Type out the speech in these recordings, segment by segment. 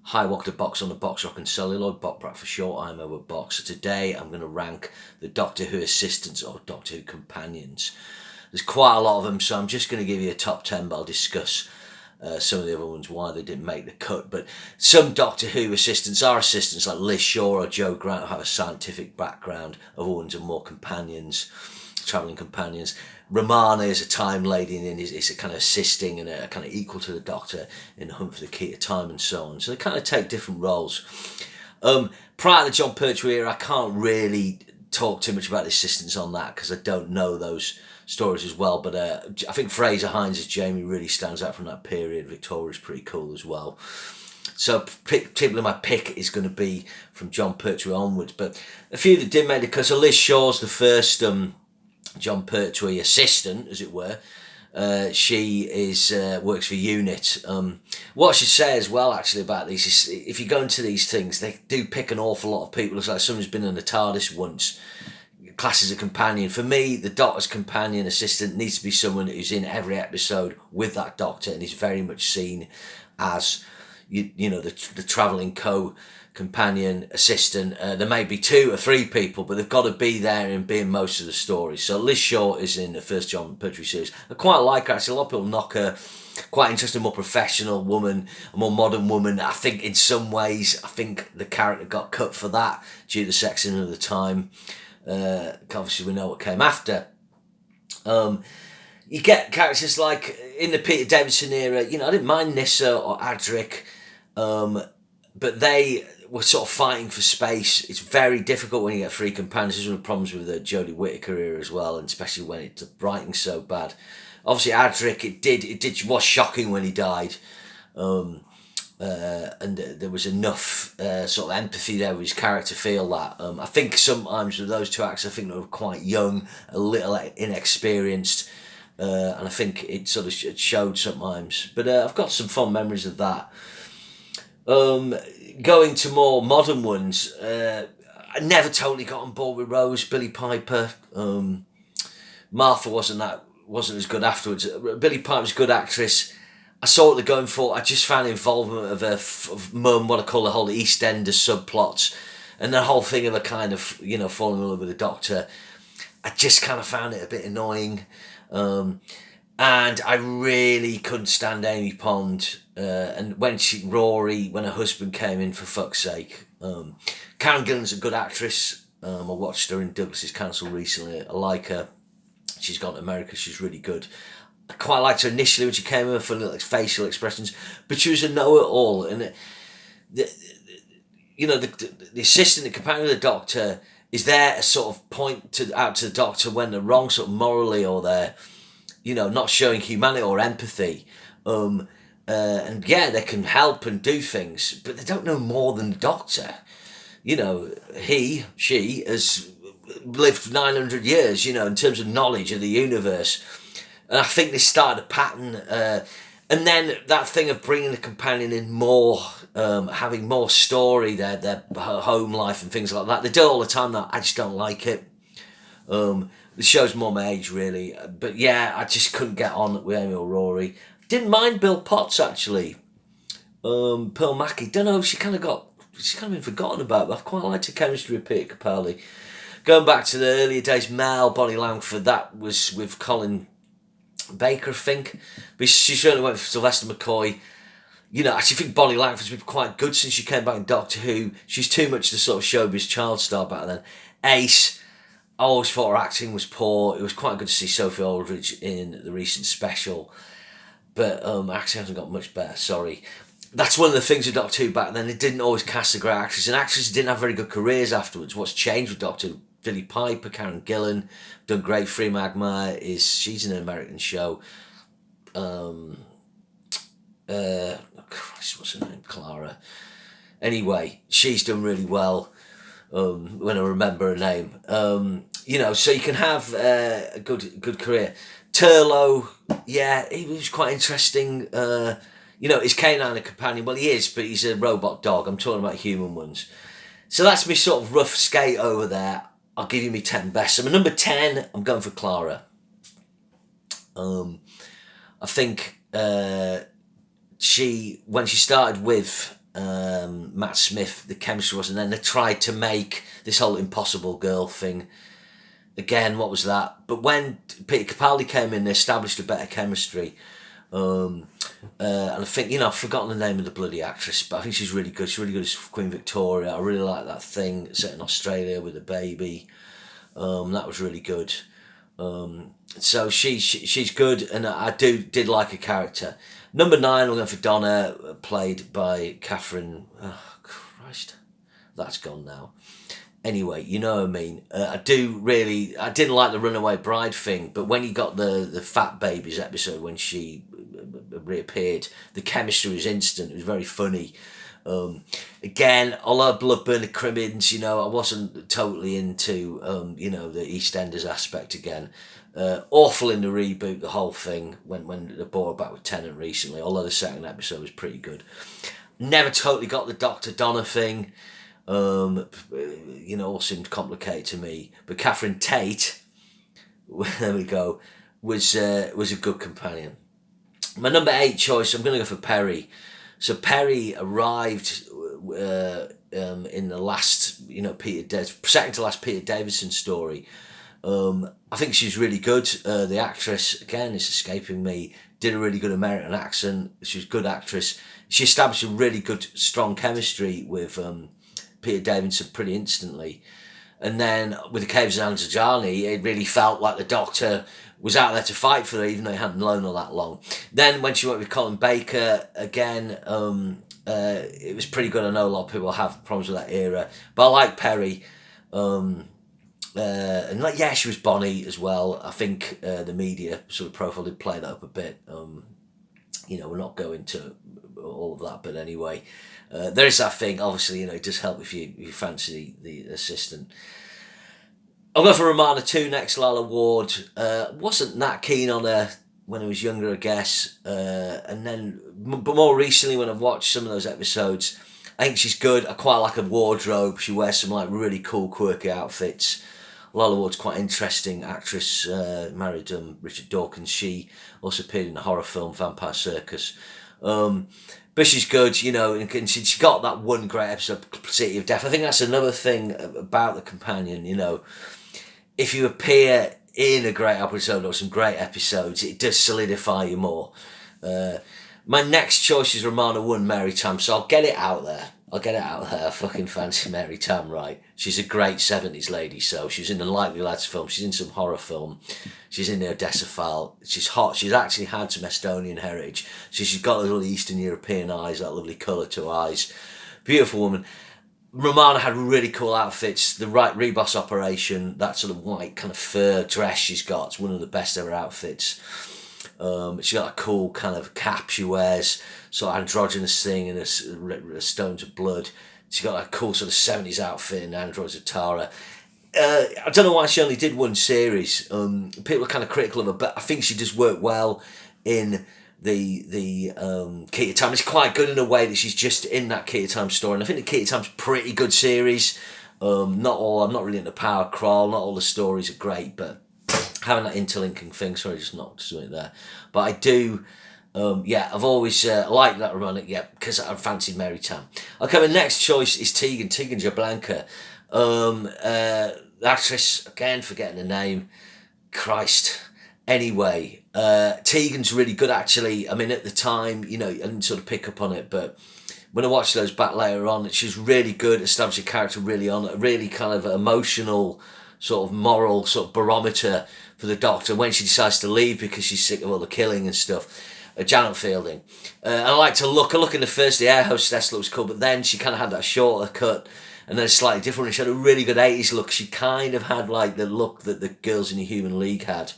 Hi, welcome to Box on the Box Rock and Celluloid, Botbrat for short. I'm over Box. So today I'm going to rank the Doctor Who assistants or Doctor Who companions. There's quite a lot of them, so I'm just going to give you a top 10, but I'll discuss some of the other ones, why they didn't make the cut. But some Doctor Who assistants are assistants, like Liz Shaw or Jo Grant, who have a scientific background. Other ones are more companions, travelling companions. Romana is a time lady and is a kind of assisting and a kind of equal to the Doctor in the hunt for the key to time and so on. So they kind of take different roles. Prior to the John Pertwee era, I can't really talk too much about the assistants on that because I don't know those stories as well. But I think Fraser Hines as Jamie really stands out from that period. Victoria's pretty cool as well. So particularly my pick is going to be from John Pertwee onwards. But a few that did make it, because Liz Shaw's the first John Pertwee assistant, as it were. She is works for UNIT. What I should say as well, actually, about these is if you go into these things, they do pick an awful lot of people. It's like someone who's been in the TARDIS once, class as a companion. For me, the Doctor's companion assistant needs to be someone who's in every episode with that Doctor and is very much seen as the travelling companion assistant. There may be 2 or 3 people, but they've got to be there and be in most of the stories. So Liz Shaw is in the first John Pertwee series. I quite like her, actually. A lot of people knock her. Quite interesting, more professional woman, a more modern woman. I think in some ways, the character got cut for that due to the sexing of the time. Obviously, we know what came after. You get characters like in the Peter Davison era. I didn't mind Nyssa or Adric, but they were sort of fighting for space. It's very difficult when you get 3 companions. There's one of the problems with the Jodie Whittaker era as well, and especially when it's writing so bad. Obviously, Adric, it was shocking when he died. And there was enough sort of empathy there with his character to feel that. I think sometimes with those 2 actors, I think they were quite young, a little inexperienced, and I think it sort of showed sometimes. But I've got some fond memories of that. Going to more modern ones, I never totally got on board with Rose, Billie Piper. Martha wasn't as good afterwards. Billie Piper's a good actress. I saw what they're going for. I just found the involvement of her mum, what I call the whole EastEnders subplots, and the whole thing of her kind of, falling in love with the Doctor. I just kind of found it a bit annoying. And I really couldn't stand Amy Pond. And when her husband came in, for fuck's sake. Karen Gillan's a good actress. I watched her in Douglas's Council recently. I like her. She's gone to America. She's really good. I quite liked her initially when she came in for little facial expressions, but she was a know-it-all. And the assistant, the companion of the Doctor, is there to sort of point out to the Doctor when they're wrong, sort of morally, or they're, not showing humanity or empathy. And yeah, they can help and do things, but they don't know more than the Doctor. She has lived 900 years, in terms of knowledge of the universe. And I think they started a pattern. And then that thing of bringing the companion in more, having more story, their home life and things like that. They do it all the time now. I just don't like it. The show's more my age, really. But yeah, I just couldn't get on with Amy or Rory. Didn't mind Bill Potts, actually. Pearl Mackie. Don't know, she's kind of been forgotten about, but I quite liked her chemistry with Peter Capaldi. Going back to the earlier days, Mel, Bonnie Langford, that was with Colin Baker, I think. But she certainly went for Sylvester McCoy. I actually think Bonnie Langford's been quite good since she came back in Doctor Who. She's too much the sort of showbiz child star back then. Ace, I always thought her acting was poor. It was quite good to see Sophie Aldridge in the recent special. But acting hasn't got much better, sorry. That's one of the things with Doctor Who back then. They didn't always cast a great actress, and actresses didn't have very good careers afterwards. What's changed with Doctor Who? Billie Piper, Karen Gillan, done great. Free Magma, she's in an American show. Christ, what's her name? Clara. Anyway, she's done really well. When I remember her name. So you can have a good career. Turlough, yeah, he was quite interesting. Is canine a companion? Well, he is, but he's a robot dog. I'm talking about human ones. So that's me sort of rough skate over there. I'll give you me 10 best. So my number 10, I'm going for Clara. I think when she started with Matt Smith, the chemistry was, and then they tried to make this whole Impossible Girl thing. Again, what was that? But when Peter Capaldi came in, they established a better chemistry. And I think, I've forgotten the name of the bloody actress, but I think she's really good. She's really good as Queen Victoria. I really like that thing set in Australia with a baby. That was really good. So she's good, and I did like her character. Number 9, we're going for Donna, played by Catherine. Oh Christ, that's gone now. Anyway, you know what I mean. I didn't like the Runaway Bride thing, but when you got the Fat Babies episode when she reappeared, the chemistry was instant. It was very funny. Again, although I love Bernard Crimmins, I wasn't totally into, the EastEnders aspect again. Awful in the reboot, the whole thing, when they brought it back with Tennant recently, although the second episode was pretty good. Never totally got the Dr. Donna thing. All seemed complicated to me. But Catherine Tate, there we go, was a good companion. My number 8 choice, I'm going to go for Perry. So Perry arrived in the last, second to last Peter Davison story. I think she's really good. The actress, again, it's escaping me, did a really good American accent. She's a good actress. She established a really good, strong chemistry with Peter Davison pretty instantly. And then with the Caves of Anzijani, it really felt like the Doctor was out there to fight for her, even though he hadn't known her that long. Then when she went with Colin Baker, again, it was pretty good. I know a lot of people have problems with that era, but I like Perry. She was Bonnie as well. I think the media sort of profile did play that up a bit. We're not going to all of that, but anyway, there is that thing. Obviously, it does help if you fancy the assistant. I'll go for Romana too next. Lalla Ward. Wasn't that keen on her when I was younger, I guess. But more recently, when I've watched some of those episodes, I think she's good. I quite like her wardrobe. She wears some really cool, quirky outfits. Lalla Ward's quite interesting actress, married Richard Dawkins. She also appeared in the horror film Vampire Circus. But she's good, and she got that one great episode, City of Death. I think that's another thing about the companion, If you appear in a great episode or some great episodes, it does solidify you more. My next choice is Romana 1, Mary Tamm, so I'll get it out there. I fucking fancy Mary Tamm, right? She's a great 70s lady, so she's in the Likely Lads film, she's in some horror film, she's in the Odessa File, she's hot, she's actually had some Estonian heritage, so she's got little Eastern European eyes, that lovely colour to her eyes. Beautiful woman. Romana had really cool outfits, the right Rebos operation, that sort of white kind of fur dress she's got, it's one of the best ever outfits. She's got a cool kind of cap she wears, sort of androgynous thing and a Stones of Blood. She's got a cool sort of 70s outfit in Androids of Tara. I don't know why she only did one series. People are kind of critical of her, but I think she does work well in the Key to Time. It's quite good in a way that she's just in that Key to Time story, and I think the Key to Time's a pretty good series. I'm not really into Power Crawl, not all the stories are great, but having that interlinking thing, sorry, just not doing it there. But I do, I've always liked that Romana, because I fancied Mary Tamm. Okay, my next choice is Tegan Jablanka. The actress, again, forgetting the name, Christ. Anyway, Tegan's really good, actually. I mean, at the time, I didn't sort of pick up on it, but when I watched those back later on, she's really good, established a character really on a really kind of emotional, sort of moral sort of barometer for the Doctor when she decides to leave because she's sick of all the killing and stuff. Janet Fielding. I like to look in the first, the air hostess looks cool, but then she kind of had that shorter cut and then slightly different. She had a really good 80s look. She kind of had like the look that the girls in the Human League had,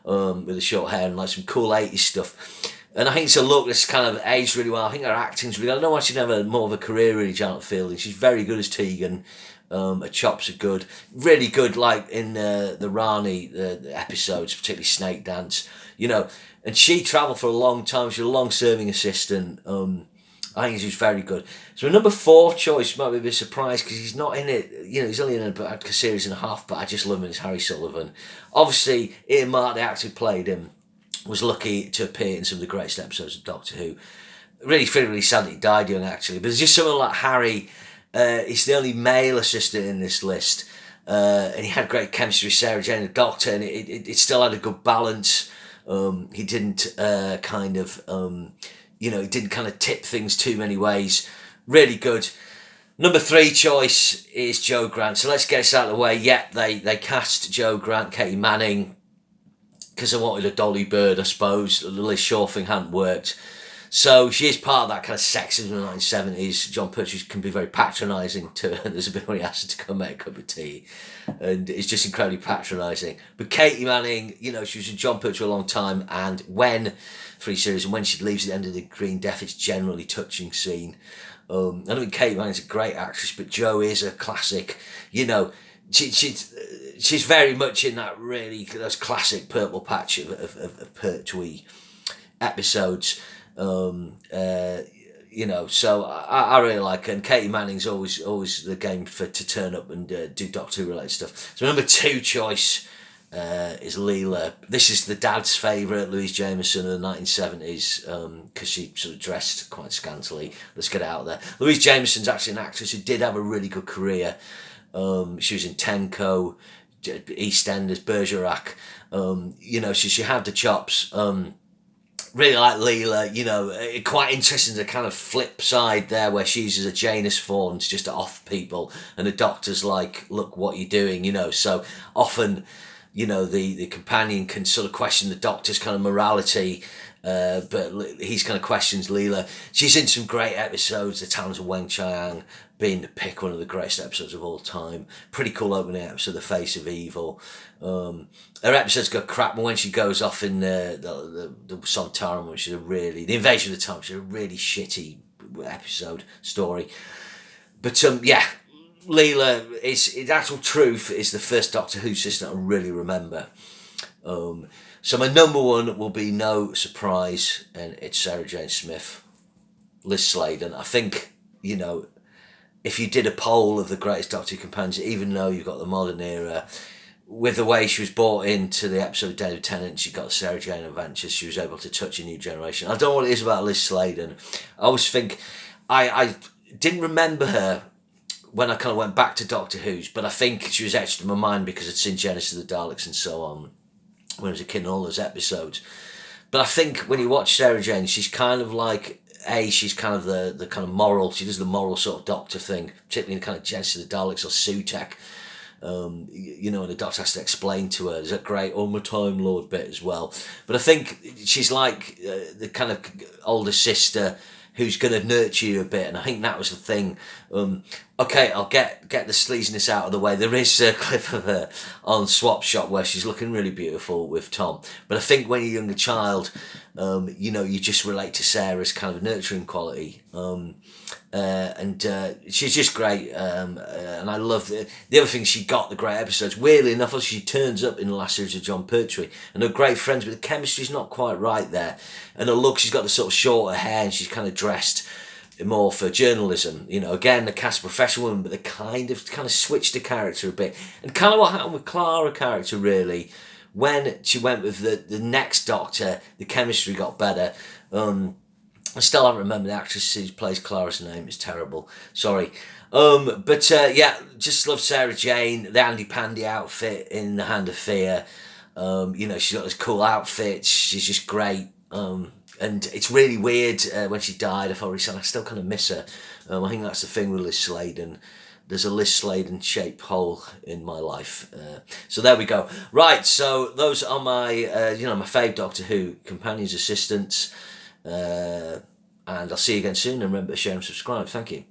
with the short hair and like some cool 80s stuff. And I think it's a look that's kind of aged really well. I think her acting's really good. I don't know why she'd have more of a career really, Janet Fielding. She's very good as Tegan. Her chops are good. Really good, like in the Rani the episodes, particularly Snake Dance. And she travelled for a long time. She was a long-serving assistant. I think she's very good. So my number 4 choice might be a bit surprised because he's not in it. He's only in about a series and a half, but I just love him as Harry Sullivan. Obviously, Ian Mark, the actor who played him, was lucky to appear in some of the greatest episodes of Doctor Who. really feel really sad that he died young, actually. But there's just someone like Harry. He's the only male assistant in this list. And he had great chemistry with Sarah Jane, the Doctor, and it still had a good balance. He didn't he didn't kind of tip things too many ways. Really good. Number 3 choice is Jo Grant. So let's get this out of the way. Yeah, they cast Jo Grant, Katie Manning, because I wanted a Dolly Bird, I suppose. Liz Shaw thing hadn't worked. So she is part of that kind of sexism in the 1970s. Jon Pertwee can be very patronising to her. There's a bit when he asks her to come make a cup of tea. And it's just incredibly patronising. But Katie Manning, she was in Jon Pertwee a long time. And when 3 series, and when she leaves at the end of the Green Death, it's generally touching scene. I don't think Katie Manning's a great actress, but Jo is a classic. She's very much in that those classic purple patch of Pertwee episodes. So I really like her, and Katie Manning's always the game to turn up and do Doctor Who related stuff. So number 2 choice is Leela. This is the dad's favourite, Louise Jameson in the 1970s, because she sort of dressed quite scantily. Let's get it out there. Louise Jameson's actually an actress who did have a really good career. She was in Tenko, EastEnders, Bergerac. She had the chops. Really like Leela, quite interesting, the kind of flip side there where she uses a Janus form to just off people, and the Doctor's like, look what you're doing, so often, the companion can sort of question the Doctor's kind of morality, but he's kind of questions Leela. She's in some great episodes, The Talons of Weng-Chiang being to pick one of the greatest episodes of all time. Pretty cool opening episode, The Face of Evil. Her episodes go crap, but when she goes off in the Sontaran, which is the Invasion of the Time, which is a really shitty episode story. But Leela is actual truth is the first Doctor Who system I really remember. So my number 1 will be no surprise, and it's Sarah Jane Smith, Liz Sladen. I think if you did a poll of the greatest Doctor Who companions, even though you've got the modern era, with the way she was brought into the episode of David Tennant, she got the Sarah Jane Adventures, she was able to touch a new generation. I don't know what it is about Liz Sladen. I always think, I didn't remember her when I kind of went back to Doctor Who's, but I think she was etched in my mind because I'd seen Genesis of the Daleks and so on when I was a kid and all those episodes. But I think when you watch Sarah Jane, she's kind of like, she's kind of the kind of moral, she does the moral sort of Doctor thing, particularly in kind of Genesis of the Daleks or Sutekh. And the Doctor has to explain to her. There's a great "Oh, my Time Lord" bit as well. But I think she's like the kind of older sister who's going to nurture you a bit, and I think that was the thing. Okay, I'll get the sleaziness out of the way. There is a clip of her on Swap Shop where she's looking really beautiful with Tom. But I think when you're a younger child, you just relate to Sarah's kind of nurturing quality. And she's just great. And I love the other thing, she got the great episodes. Weirdly enough, she turns up in the last series of Jon Pertwee, and they're great friends, but the chemistry's not quite right there. And her look, she's got the sort of shorter hair, and she's kind of dressed more for journalism. Again, the cast professional woman, but they kind of switched the character a bit. And kind of what happened with Clara character, really, when she went with the next Doctor, the chemistry got better. I still haven't remembered the actress who plays Clara's name. It's terrible. Sorry. Just love Sarah Jane. The Andy Pandy outfit in The Hand of Fear. She's got this cool outfit. She's just great. And it's really weird when she died. I felt really sad. I still kind of miss her. I think that's the thing with Liz Sladen. There's a Liz Sladen-shaped hole in my life. So there we go. Right, so those are my fave Doctor Who companions, assistants. And I'll see you again soon. And remember to share and subscribe. Thank you.